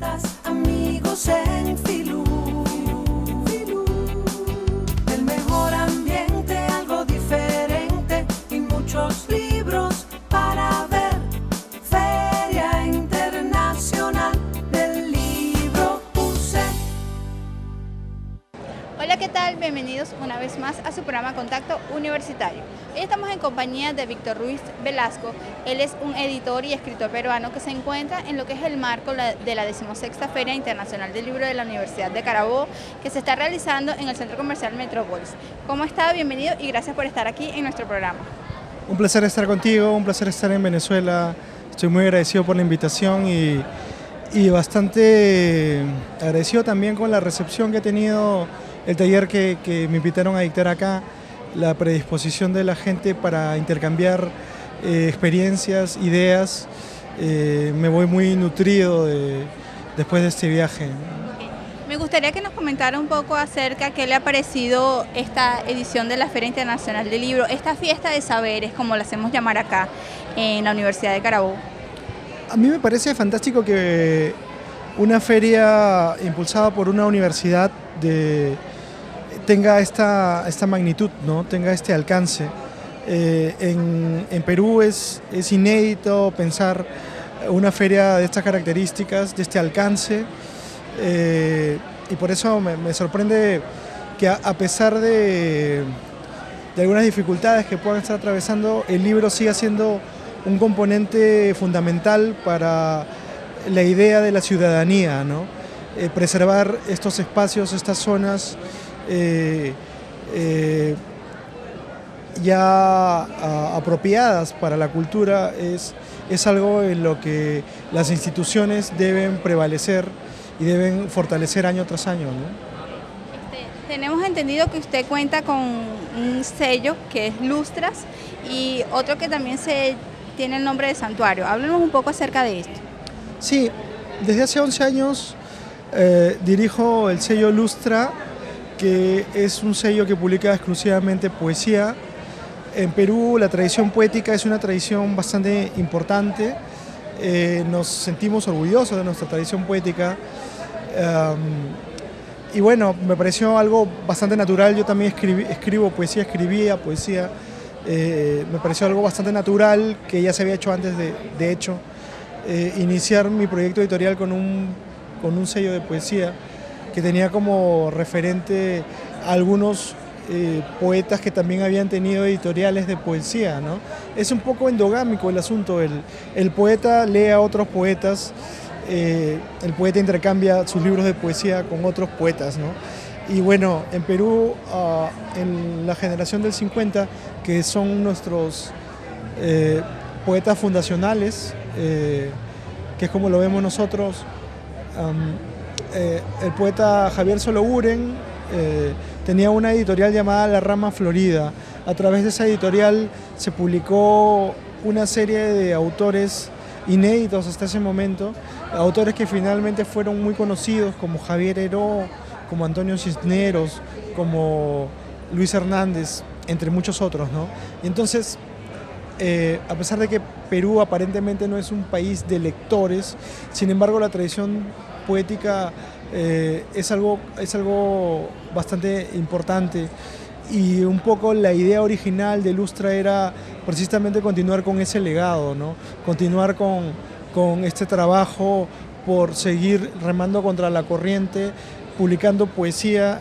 poetas, amigos en Filú. El mejor ambiente, algo diferente y muchos libros para ver. Feria Internacional del Libro UC. Hola, ¿qué tal? Bienvenidos una vez más a su programa Contacto Universitario. Hoy estamos en compañía de Víctor Ruiz Velasco. Él es un editor y escritor peruano que se encuentra en lo que es el marco de la 16ª Feria Internacional del Libro de la Universidad de Carabobo, que se está realizando en el Centro Comercial Metrópolis. ¿Cómo está? Bienvenido y gracias por estar aquí en nuestro programa. Un placer estar contigo, un placer estar en Venezuela. Estoy muy agradecido por la invitación y bastante agradecido también con la recepción que ha tenido el taller que me invitaron a dictar acá, la predisposición de la gente para intercambiar experiencias, ideas. Me voy muy nutrido después de este viaje. Me gustaría que nos comentara un poco acerca de qué le ha parecido esta edición de la Feria Internacional del Libro, esta fiesta de saberes, como la hacemos llamar acá en la Universidad de Carabobo. A mí me parece fantástico que una feria impulsada por una universidad tenga esta magnitud, ¿no? Tenga este alcance. En Perú es inédito pensar una feria de estas características, de este alcance, y por eso me sorprende que a pesar de algunas dificultades que puedan estar atravesando, el libro siga siendo un componente fundamental para la idea de la ciudadanía, ¿no? Preservar estos espacios, estas zonas ya apropiadas para la cultura es algo en lo que las instituciones deben prevalecer y deben fortalecer año tras año, ¿no? Tenemos entendido que usted cuenta con un sello que es Lustras y otro que también tiene el nombre de Santuario. Háblenos un poco acerca de esto. Sí, desde hace 11 años dirijo el sello Lustra, que es un sello que publica exclusivamente poesía. En Perú la tradición poética es una tradición bastante importante. Nos sentimos orgullosos de nuestra tradición poética. Y bueno, me pareció algo bastante natural. Yo también escribo poesía, escribía poesía. Me pareció algo bastante natural, que ya se había hecho antes de hecho, iniciar mi proyecto editorial con un sello de poesía que tenía como referente a algunos poetas que también habían tenido editoriales de poesía, ¿no? Es un poco endogámico el asunto, el poeta lee a otros poetas, el poeta intercambia sus libros de poesía con otros poetas, ¿no? Y bueno, en Perú, en la generación del 50, que son nuestros poetas fundacionales, que es como lo vemos nosotros, el poeta Javier Sologuren tenía una editorial llamada La Rama Florida. A través de esa editorial se publicó una serie de autores inéditos hasta ese momento, autores que finalmente fueron muy conocidos, como Javier Heró, como Antonio Cisneros, como Luis Hernández, entre muchos otros, ¿no? Y entonces, a pesar de que Perú aparentemente no es un país de lectores, sin embargo la tradición poética es algo bastante importante, y un poco la idea original de Lustra era precisamente continuar con ese legado, ¿no? Continuar con este trabajo por seguir remando contra la corriente, publicando poesía,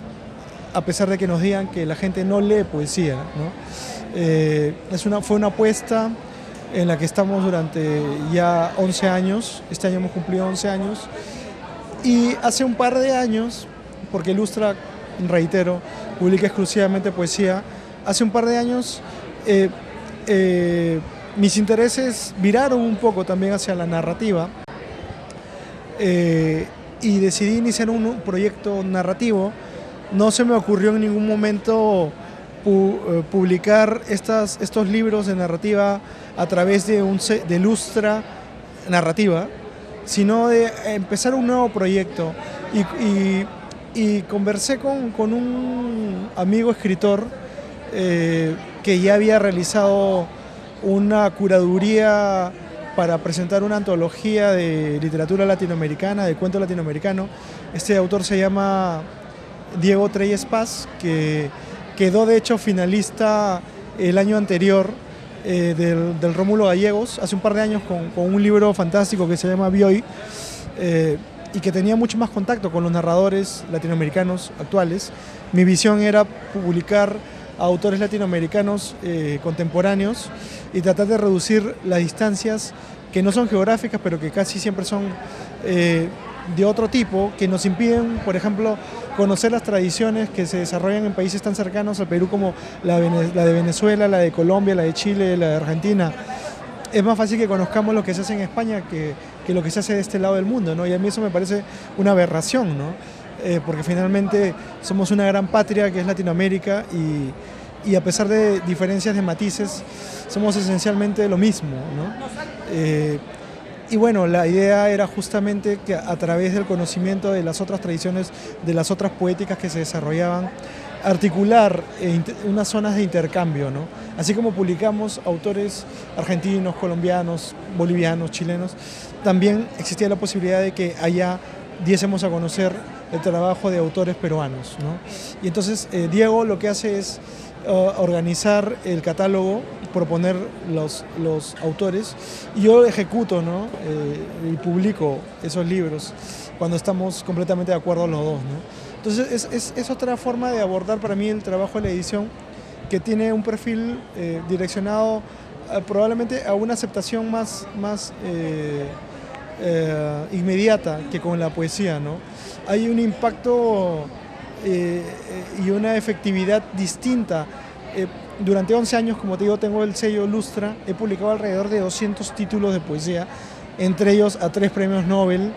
a pesar de que nos digan que la gente no lee poesía, ¿no? Fue una apuesta en la que estamos durante ya 11 años, este año hemos cumplido 11 años, y hace un par de años, porque Lustra, reitero, publica exclusivamente poesía, hace un par de años mis intereses viraron un poco también hacia la narrativa, y decidí iniciar un proyecto narrativo. No se me ocurrió en ningún momento publicar estos libros de narrativa a través de Lustra Narrativa, sino de empezar un nuevo proyecto. Y conversé con un amigo escritor que ya había realizado una curaduría para presentar una antología de literatura latinoamericana, de cuento latinoamericano. Este autor se llama Diego Treyes Paz, que quedó de hecho finalista el año anterior del Rómulo Gallegos, hace un par de años, con un libro fantástico que se llama Bioy, y que tenía mucho más contacto con los narradores latinoamericanos actuales. Mi visión era publicar a autores latinoamericanos contemporáneos y tratar de reducir las distancias que no son geográficas, pero que casi siempre son de otro tipo, que nos impiden, por ejemplo, conocer las tradiciones que se desarrollan en países tan cercanos al Perú como la de Venezuela, la de Colombia, la de Chile, la de Argentina. Es más fácil que conozcamos lo que se hace en España que lo que se hace de este lado del mundo, ¿no? Y a mí eso me parece una aberración, ¿no? Porque finalmente somos una gran patria que es Latinoamérica y a pesar de diferencias de matices, somos esencialmente lo mismo, ¿no? Y bueno, la idea era justamente que a través del conocimiento de las otras tradiciones, de las otras poéticas que se desarrollaban, articular unas zonas de intercambio, ¿no? Así como publicamos autores argentinos, colombianos, bolivianos, chilenos, también existía la posibilidad de que allá diésemos a conocer el trabajo de autores peruanos, ¿no? Y entonces Diego lo que hace es organizar el catálogo, proponer los autores, y yo ejecuto, ¿no? Y publico esos libros cuando estamos completamente de acuerdo los dos, ¿no? Entonces es otra forma de abordar para mí el trabajo de la edición, que tiene un perfil direccionado probablemente a una aceptación más inmediata que con la poesía, ¿no? Hay un impacto y una efectividad distinta. Durante 11 años, como te digo, tengo el sello Lustra, he publicado alrededor de 200 títulos de poesía, entre ellos a 3 premios Nobel,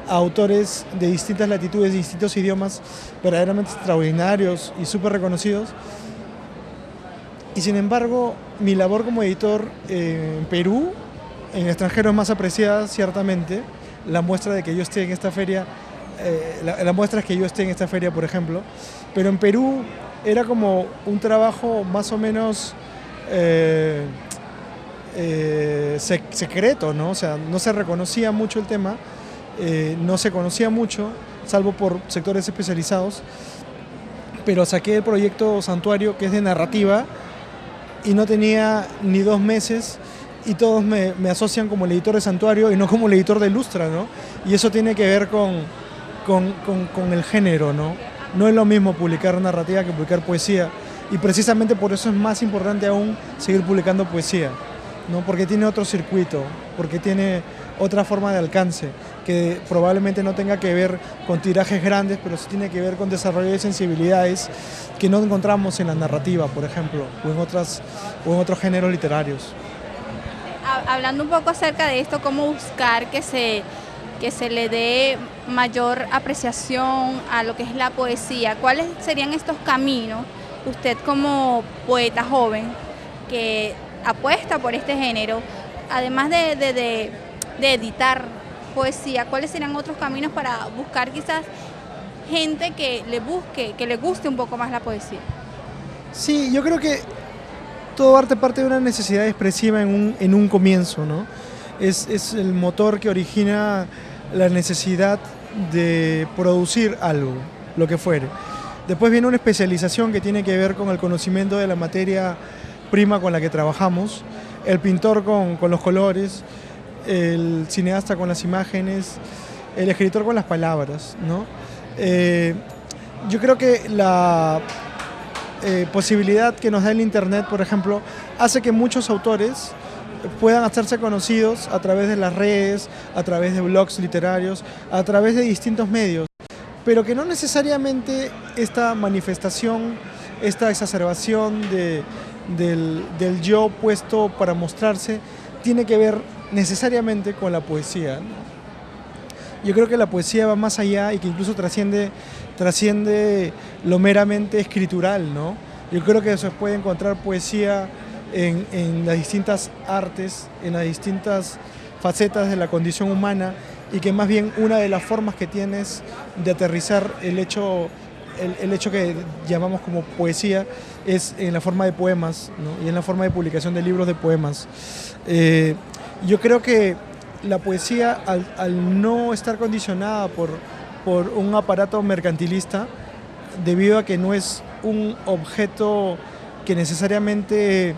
a autores de distintas latitudes, de distintos idiomas, verdaderamente extraordinarios y súper reconocidos. Y sin embargo, mi labor como editor en Perú, en el extranjero, es más apreciada, ciertamente. La muestra de que yo esté en esta feria, la muestra es que yo esté en esta feria, por ejemplo, pero en Perú era como un trabajo más o menos secreto, ¿no? O sea, no se reconocía mucho el tema, no se conocía mucho, salvo por sectores especializados, pero saqué el proyecto Santuario, que es de narrativa, y no tenía ni 2 meses, y todos me asocian como el editor de Santuario y no como el editor de Lustra, ¿no? Y eso tiene que ver con el género, ¿no? No es lo mismo publicar narrativa que publicar poesía, y precisamente por eso es más importante aún seguir publicando poesía, ¿no? Porque tiene otro circuito, porque tiene otra forma de alcance, que probablemente no tenga que ver con tirajes grandes, pero sí tiene que ver con desarrollo de sensibilidades que no encontramos en la narrativa, por ejemplo, o en otros géneros literarios. Hablando un poco acerca de esto, cómo buscar que se le dé mayor apreciación a lo que es la poesía, ¿cuáles serían estos caminos, usted como poeta joven que apuesta por este género, además de editar poesía, cuáles serían otros caminos para buscar quizás gente que le guste un poco más la poesía? Sí, yo creo que todo arte parte de una necesidad expresiva en un comienzo, ¿no? Es el motor que origina la necesidad de producir algo, lo que fuere. Después viene una especialización que tiene que ver con el conocimiento de la materia prima con la que trabajamos, el pintor con los colores, el cineasta con las imágenes, el escritor con las palabras, ¿no? Yo creo que la posibilidad que nos da el Internet, por ejemplo, hace que muchos autores puedan hacerse conocidos a través de las redes, a través de blogs literarios, a través de distintos medios, pero que no necesariamente esta manifestación, esta exacerbación del yo puesto para mostrarse, tiene que ver necesariamente con la poesía, ¿no? Yo creo que la poesía va más allá y que incluso trasciende lo meramente escritural, ¿no? Yo creo que se puede encontrar poesía en las distintas artes, en las distintas facetas de la condición humana, y que más bien una de las formas que tienes de aterrizar el hecho que llamamos como poesía es en la forma de poemas, ¿no? Y en la forma de publicación de libros de poemas. Yo creo que la poesía, al no estar condicionada por un aparato mercantilista, debido a que no es un objeto que necesariamente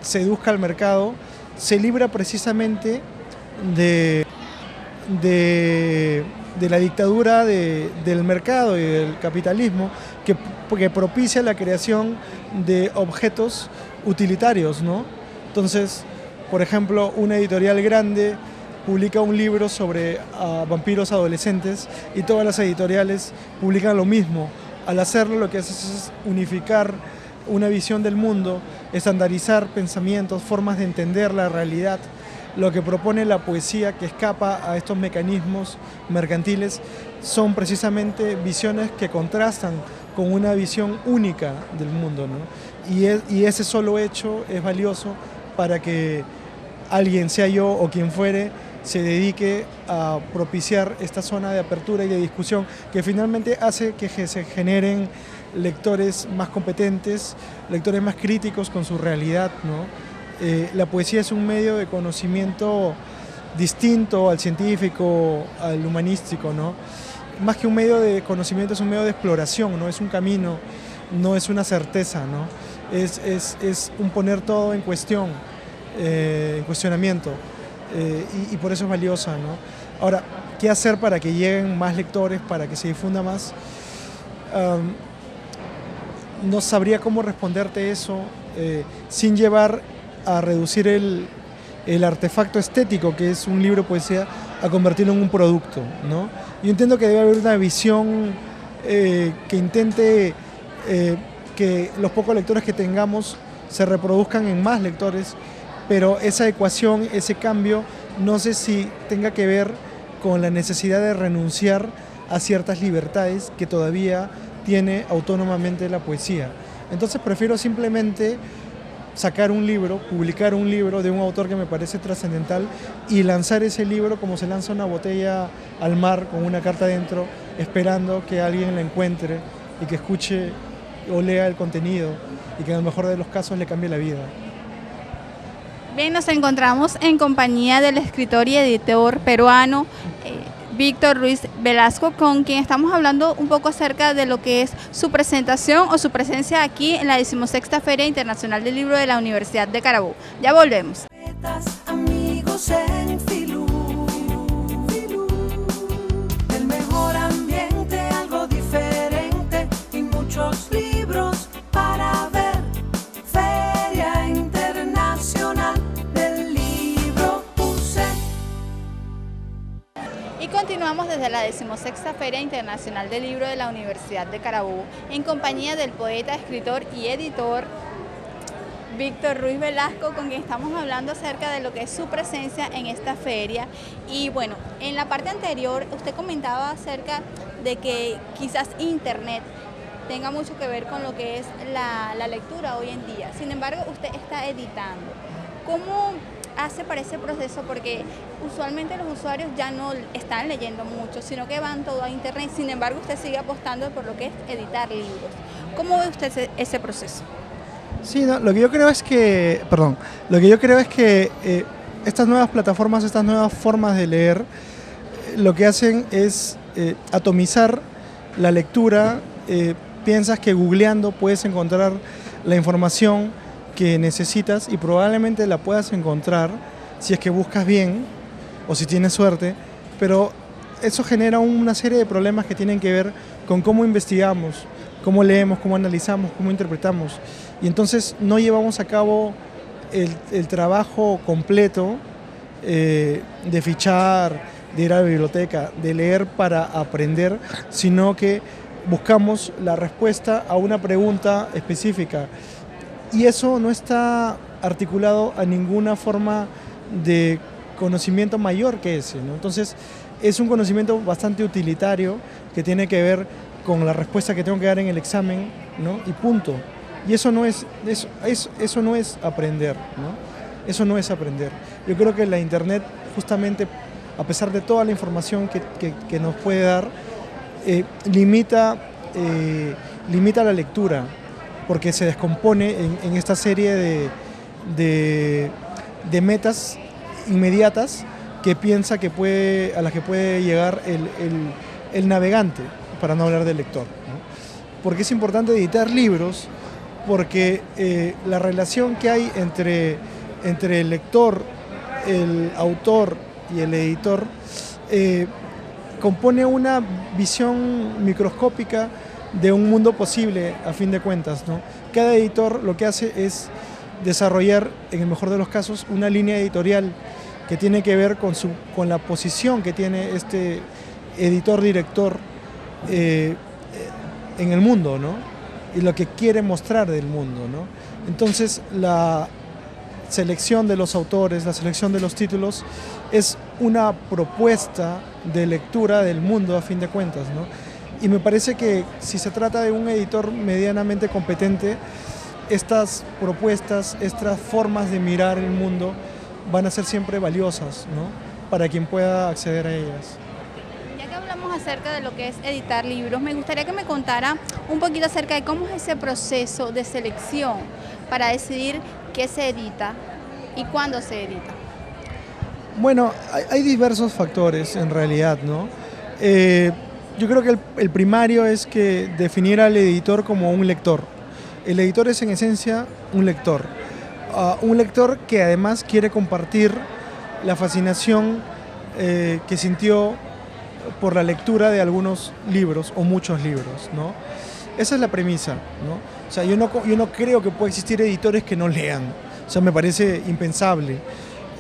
seduzca al mercado, se libra precisamente de la dictadura del mercado y del capitalismo que propicia la creación de objetos utilitarios, ¿no? Entonces, por ejemplo, una editorial grande publica un libro sobre vampiros adolescentes y todas las editoriales publican lo mismo. Al hacerlo, lo que hace es unificar una visión del mundo, estandarizar pensamientos, formas de entender la realidad. Lo que propone la poesía, que escapa a estos mecanismos mercantiles, son precisamente visiones que contrastan con una visión única del mundo, ¿no? Y ese solo hecho es valioso para que alguien, sea yo o quien fuere, se dedique a propiciar esta zona de apertura y de discusión que finalmente hace que se generen lectores más competentes, lectores más críticos con su realidad, ¿no? La poesía es un medio de conocimiento distinto al científico, al humanístico, ¿no? Más que un medio de conocimiento, es un medio de exploración, ¿no? Es un camino, no es una certeza, ¿no? Es un poner todo en cuestión, en cuestionamiento, y por eso es valiosa, ¿no? Ahora, ¿qué hacer para que lleguen más lectores, para que se difunda más? No sabría cómo responderte eso sin llevar a reducir el artefacto estético que es un libro de poesía a convertirlo en un producto, ¿no? Yo entiendo que debe haber una visión que intente que los pocos lectores que tengamos se reproduzcan en más lectores, pero esa ecuación, ese cambio, no sé si tenga que ver con la necesidad de renunciar a ciertas libertades que todavía tiene autónomamente la poesía. Entonces prefiero simplemente sacar un libro, publicar un libro de un autor que me parece trascendental y lanzar ese libro como se lanza una botella al mar con una carta dentro, esperando que alguien la encuentre y que escuche o lea el contenido y que en el mejor de los casos le cambie la vida. Bien, nos encontramos en compañía del escritor y editor peruano Víctor Ruiz Velasco, con quien estamos hablando un poco acerca de lo que es su presentación o su presencia aquí en la 16ª Feria Internacional del Libro de la Universidad de Carabobo. Ya volvemos. Amigos en Filú, el mejor ambiente, algo diferente y muchos libros para ver. Feria Internacional del Libro UC. Y continuamos desde la 16ª Feria Internacional del Libro de la Universidad de Carabobo en compañía del poeta, escritor y editor Víctor Ruiz Velasco, con quien estamos hablando acerca de lo que es su presencia en esta feria. Y bueno, en la parte anterior usted comentaba acerca de que quizás Internet tenga mucho que ver con lo que es la lectura hoy en día. Sin embargo, usted está editando. ¿Cómo hace para ese proceso? Porque usualmente los usuarios ya no están leyendo mucho, sino que van todo a Internet. Sin embargo, usted sigue apostando por lo que es editar libros. ¿Cómo ve usted ese proceso? Sí, no, lo que yo creo es que, estas nuevas plataformas, estas nuevas formas de leer, lo que hacen es atomizar la lectura. Piensas que googleando puedes encontrar la información que necesitas y probablemente la puedas encontrar si es que buscas bien o si tienes suerte, pero eso genera una serie de problemas que tienen que ver con cómo investigamos, cómo leemos, cómo analizamos, cómo interpretamos. Y entonces no llevamos a cabo el trabajo completo de fichar, de ir a la biblioteca, de leer para aprender, sino que buscamos la respuesta a una pregunta específica. Y eso no está articulado a ninguna forma de conocimiento mayor que ese, ¿no? Entonces es un conocimiento bastante utilitario que tiene que ver con la respuesta que tengo que dar en el examen, ¿no? Y punto. Y eso no es aprender, ¿no? Eso no es aprender. Yo creo que la Internet, justamente, a pesar de toda la información que nos puede dar, limita la lectura, porque se descompone en esta serie de de metas inmediatas que piensa a las que puede llegar el navegante, para no hablar del lector, ¿no? Porque es importante editar libros, porque la relación que hay entre el lector, el autor y el editor compone una visión microscópica de un mundo posible, a fin de cuentas, ¿no? Cada editor lo que hace es desarrollar, en el mejor de los casos, una línea editorial que tiene que ver con la posición que tiene este editor-director en el mundo, ¿no? Y lo que quiere mostrar del mundo, ¿no? Entonces, la selección de los autores, la selección de los títulos, es una propuesta de lectura del mundo, a fin de cuentas, ¿no? Y me parece que si se trata de un editor medianamente competente, estas propuestas, estas formas de mirar el mundo van a ser siempre valiosas, ¿no? Para quien pueda acceder a ellas. Ya que hablamos acerca de lo que es editar libros, me gustaría que me contara un poquito acerca de cómo es ese proceso de selección para decidir qué se edita y cuándo se edita. Bueno, hay diversos factores en realidad, ¿no? Yo creo que el primario es que definir al editor como un lector. El editor es en esencia un lector que además quiere compartir la fascinación que sintió por la lectura de algunos libros o muchos libros, ¿no? Esa es la premisa, ¿no? O sea, yo no creo que pueda existir editores que no lean. O sea, me parece impensable.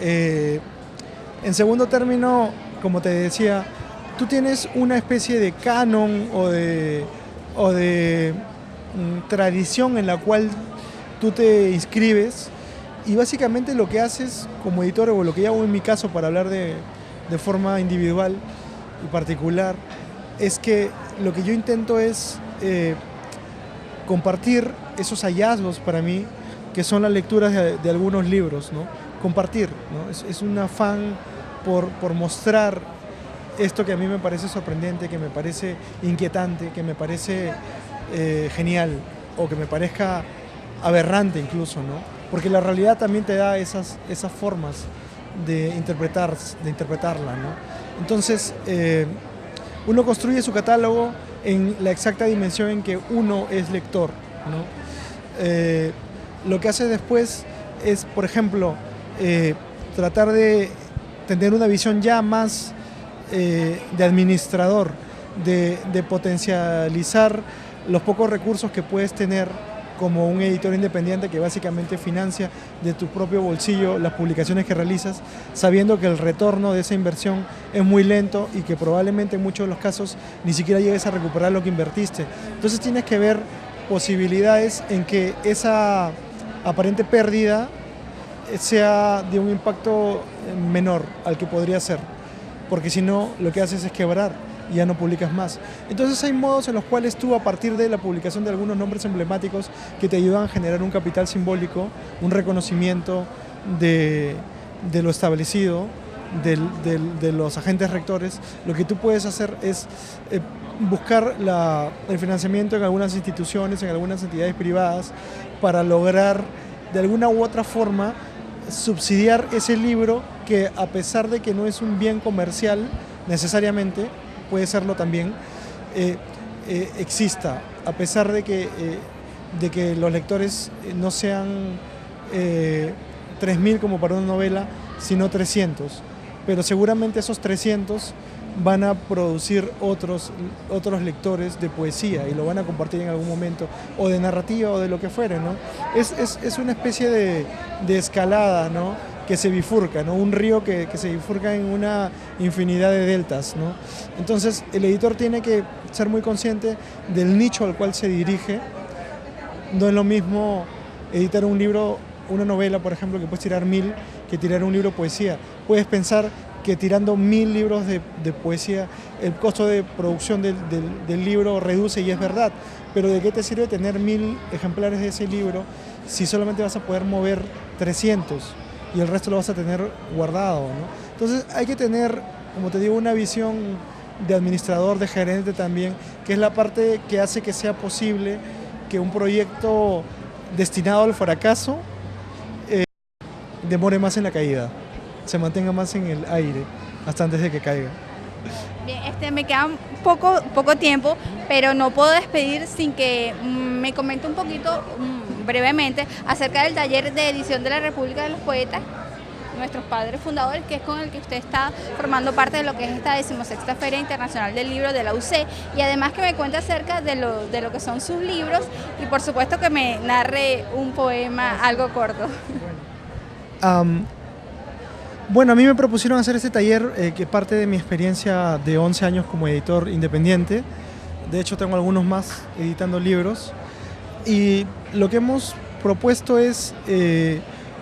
En segundo término, como te decía, tú tienes una especie de canon o de tradición en la cual tú te inscribes, y básicamente lo que haces como editor, o lo que yo hago en mi caso para hablar de forma individual y particular, es que lo que yo intento es compartir esos hallazgos para mí, que son las lecturas de algunos libros, ¿no? Compartir, ¿no? Es un afán por mostrar esto que a mí me parece sorprendente, que me parece inquietante, que me parece genial, o que me parezca aberrante incluso, ¿no? Porque la realidad también te da esas formas de interpretarla, ¿no? Entonces, uno construye su catálogo en la exacta dimensión en que uno es lector, ¿no? Lo que hace después es, por ejemplo, tratar de tener una visión ya más de administrador, de potencializar los pocos recursos que puedes tener como un editor independiente, que básicamente financia de tu propio bolsillo las publicaciones que realizas, sabiendo que el retorno de esa inversión es muy lento y que probablemente en muchos de los casos ni siquiera llegues a recuperar lo que invertiste. Entonces tienes que ver posibilidades en que esa aparente pérdida sea de un impacto menor al que podría ser, porque si no, lo que haces es quebrar y ya no publicas más. Entonces hay modos en los cuales tú, a partir de la publicación de algunos nombres emblemáticos que te ayudan a generar un capital simbólico, un reconocimiento de lo establecido, de los agentes rectores, lo que tú puedes hacer es buscar el financiamiento en algunas instituciones, en algunas entidades privadas, para lograr de alguna u otra forma subsidiar ese libro que, a pesar de que no es un bien comercial necesariamente, puede serlo también, exista, a pesar de que los lectores no sean 3.000 como para una novela, sino 300. Pero seguramente esos 300 van a producir otros lectores de poesía y lo van a compartir en algún momento, o de narrativa, o de lo que fuere, ¿no? Es una especie de escalada, ¿no?, que se bifurca, ¿no? Un río que se bifurca en una infinidad de deltas, ¿no? Entonces el editor tiene que ser muy consciente del nicho al cual se dirige. No es lo mismo editar un libro, una novela, por ejemplo, que puedes tirar 1000, que tirar un libro de poesía. Puedes pensar que tirando 1000 libros de poesía, el costo de producción del libro reduce, y es verdad, pero ¿de qué te sirve tener 1000 ejemplares de ese libro si solamente vas a poder mover 300 y el resto lo vas a tener guardado, ¿no? Entonces hay que tener, como te digo, una visión de administrador, de gerente también, que es la parte que hace que sea posible que un proyecto destinado al fracaso demore más en la caída, se mantenga más en el aire hasta antes de que caiga. Bien, me queda poco tiempo, pero no puedo despedir sin que me comente un poquito, brevemente, acerca del taller de edición de la República de los Poetas, nuestros padres fundadores, que es con el que usted está formando parte de lo que es esta 16ª Feria Internacional del Libro de la UC, y además que me cuente acerca de lo que son sus libros y por supuesto que me narre un poema algo corto. Bueno, a mí me propusieron hacer este taller que parte de mi experiencia de 11 años como editor independiente. De hecho, tengo algunos más editando libros. Y lo que hemos propuesto es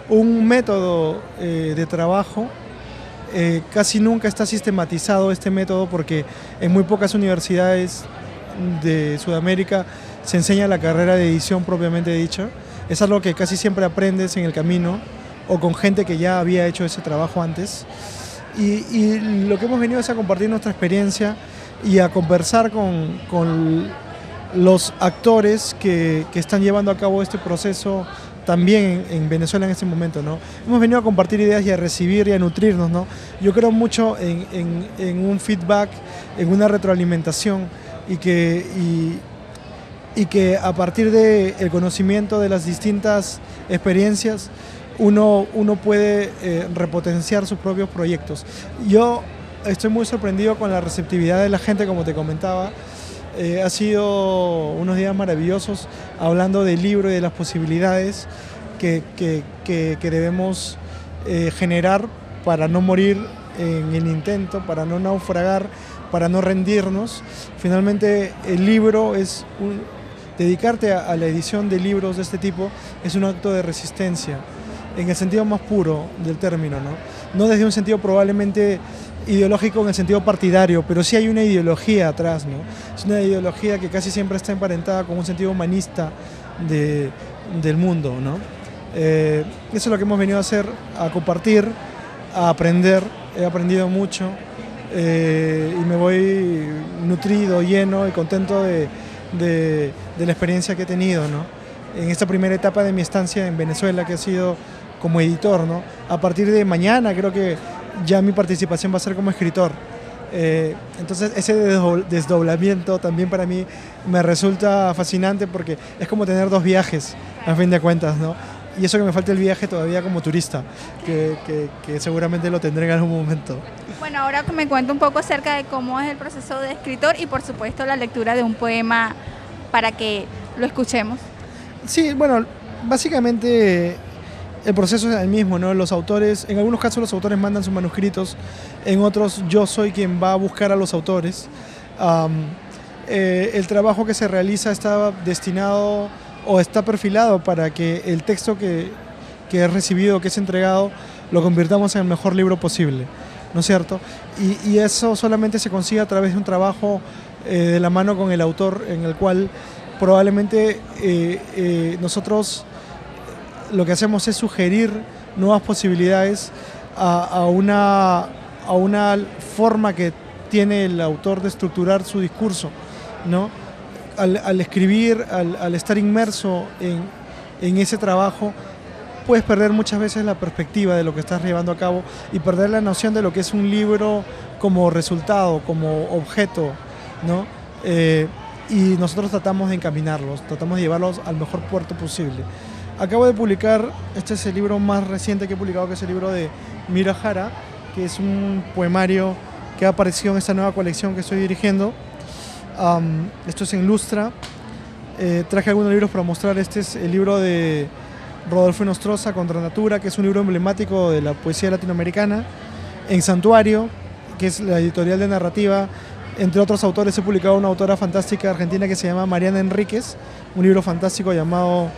un método de trabajo. Casi nunca está sistematizado este método porque en muy pocas universidades de Sudamérica se enseña la carrera de edición propiamente dicha. Es algo que casi siempre aprendes en el camino o con gente que ya había hecho ese trabajo antes. Y lo que hemos venido es a compartir nuestra experiencia y a conversar con los actores que están llevando a cabo este proceso también en Venezuela en este momento, ¿no? Hemos venido a compartir ideas y a recibir y a nutrirnos, ¿no? Yo creo mucho en un feedback, en una retroalimentación y que a partir del conocimiento de las distintas experiencias uno puede repotenciar sus propios proyectos. Yo estoy muy sorprendido con la receptividad de la gente, como te comentaba. Ha sido unos días maravillosos hablando del libro y de las posibilidades que debemos generar para no morir en el intento, para no naufragar, para no rendirnos. Finalmente el libro dedicarte a la edición de libros de este tipo es un acto de resistencia, en el sentido más puro del término, ¿no? No desde un sentido probablemente ideológico en el sentido partidario, pero sí hay una ideología atrás, ¿no? Es una ideología que casi siempre está emparentada con un sentido humanista del mundo, ¿no? Eso es lo que hemos venido a hacer, a compartir, a aprender. He aprendido mucho y me voy nutrido, lleno y contento de la experiencia que he tenido, ¿no? En esta primera etapa de mi estancia en Venezuela, que ha sido como editor, ¿no? A partir de mañana creo que ya mi participación va a ser como escritor. Entonces ese desdoblamiento también para mí me resulta fascinante porque es como tener dos viajes, a fin de cuentas, ¿no? Y eso que me falta el viaje todavía como turista, que seguramente lo tendré en algún momento. Bueno, ahora que me cuento un poco acerca de cómo es el proceso de escritor y por supuesto la lectura de un poema para que lo escuchemos. Sí, bueno, básicamente el proceso es el mismo, ¿no? Los autores, en algunos casos los autores mandan sus manuscritos, en otros yo soy quien va a buscar a los autores. El trabajo que se realiza está destinado o está perfilado para que el texto que he recibido, que es entregado, lo convirtamos en el mejor libro posible, ¿no es cierto? Y eso solamente se consigue a través de un trabajo de la mano con el autor, en el cual probablemente nosotros lo que hacemos es sugerir nuevas posibilidades a una forma que tiene el autor de estructurar su discurso, ¿no? Al escribir, al estar inmerso en ese trabajo, puedes perder muchas veces la perspectiva de lo que estás llevando a cabo y perder la noción de lo que es un libro como resultado, como objeto, ¿no? Y nosotros tratamos de encaminarlos, tratamos de llevarlos al mejor puerto posible. Acabo de publicar, este es el libro más reciente que he publicado, que es el libro de Mira Jara, que es un poemario que ha aparecido en esta nueva colección que estoy dirigiendo. Esto es en Lustra. Traje algunos libros para mostrar. Este es el libro de Rodolfo Nostroza, Contra Natura, que es un libro emblemático de la poesía latinoamericana. En Santuario, que es la editorial de narrativa. Entre otros autores he publicado una autora fantástica argentina que se llama Mariana Enríquez, un libro fantástico llamado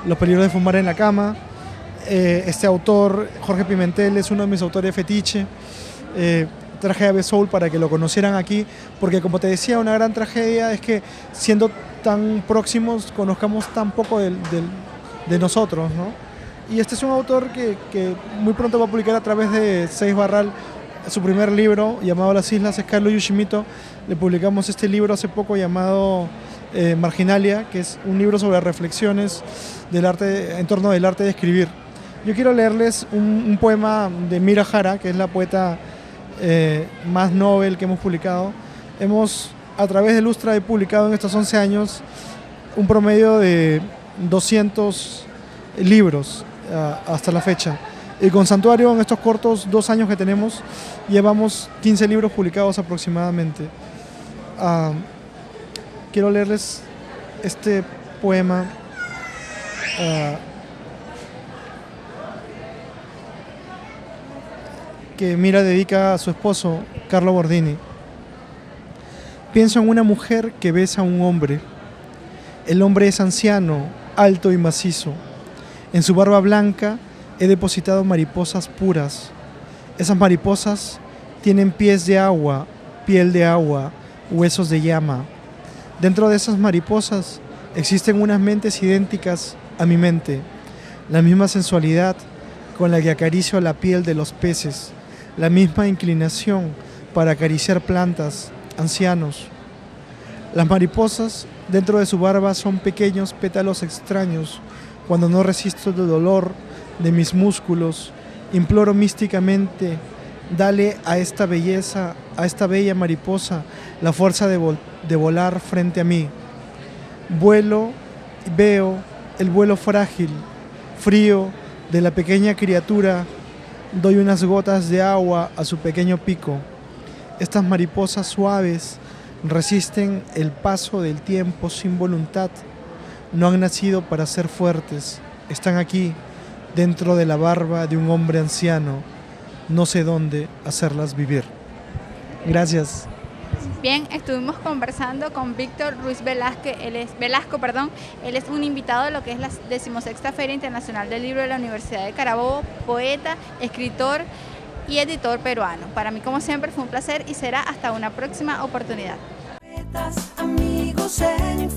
Los peligros de fumar en la cama. Este autor, Jorge Pimentel, es uno de mis autores fetiche. Traje a Besoul para que lo conocieran aquí, porque como te decía, una gran tragedia es que siendo tan próximos conozcamos tan poco de nosotros, ¿no? Y este es un autor que muy pronto va a publicar a través de Seis Barral su primer libro llamado Las Islas, es Carlos Yoshimoto. Le publicamos este libro hace poco llamado Marginalia, que es un libro sobre reflexiones del arte, en torno del arte de escribir, Yo quiero leerles un poema de Mira Jara, que es la poeta más novel que hemos publicado. Hemos, a través de Lustra, he publicado en estos 11 años un promedio de 200 libros hasta la fecha. Y con Santuario, en estos cortos 2 años que tenemos, llevamos 15 libros publicados aproximadamente. Quiero leerles este poema que Mira dedica a su esposo, Carlo Bordini. Pienso en una mujer que besa a un hombre. El hombre es anciano, alto y macizo. En su barba blanca he depositado mariposas puras. Esas mariposas tienen pies de agua, piel de agua, huesos de llama. Dentro de esas mariposas existen unas mentes idénticas a mi mente, la misma sensualidad con la que acaricio la piel de los peces, la misma inclinación para acariciar plantas, ancianos. Las mariposas dentro de su barba son pequeños pétalos extraños. Cuando no resisto el dolor de mis músculos, imploro místicamente, dale a esta belleza, a esta bella mariposa, la fuerza de volar frente a mí. Vuelo, veo el vuelo frágil, frío de la pequeña criatura, doy unas gotas de agua a su pequeño pico. Estas mariposas suaves resisten el paso del tiempo sin voluntad. No han nacido para ser fuertes, están aquí, dentro de la barba de un hombre anciano. No sé dónde hacerlas vivir. Gracias. Bien, estuvimos conversando con Víctor Ruiz Velasco, él es un invitado de lo que es la 16ª Feria Internacional del Libro de la Universidad de Carabobo, poeta, escritor y editor peruano. Para mí, como siempre, fue un placer y será hasta una próxima oportunidad. Amigos en